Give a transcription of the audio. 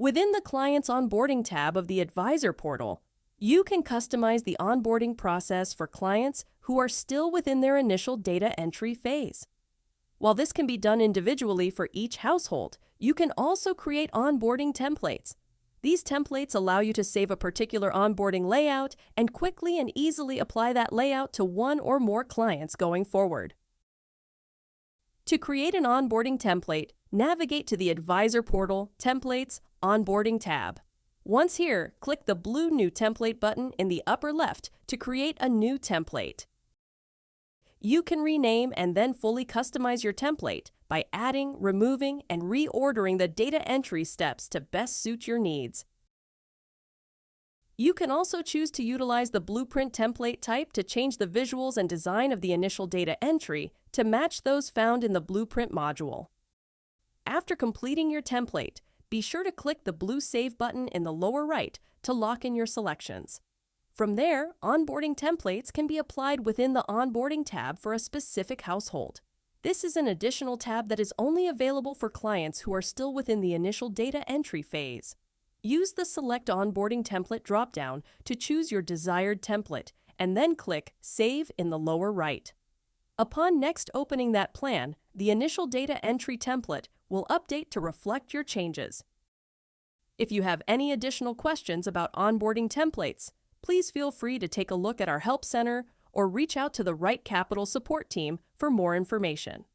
Within the Client's Onboarding tab of the Advisor portal, you can customize the onboarding process for clients who are still within their initial data entry phase. While this can be done individually for each household, you can also create onboarding templates. These templates allow you to save a particular onboarding layout and quickly and easily apply that layout to one or more clients going forward. To create an onboarding template, navigate to the Advisor portal, Templates, Onboarding tab. Once here, click the blue New Template button in the upper left to create a new template. You can rename and then fully customize your template by adding, removing, and reordering the data entry steps to best suit your needs. You can also choose to utilize the blueprint template type to change the visuals and design of the initial data entry to match those found in the blueprint module. After completing your template, be sure to click the blue Save button in the lower right to lock in your selections. From there, onboarding templates can be applied within the Onboarding tab for a specific household. This is an additional tab that is only available for clients who are still within the initial data entry phase. Use the Select Onboarding Template dropdown to choose your desired template, and then click Save in the lower right. Upon next opening that plan, the initial data entry template will update to reflect your changes. If you have any additional questions about onboarding templates, please feel free to take a look at our Help Center or reach out to the RightCapital support team for more information.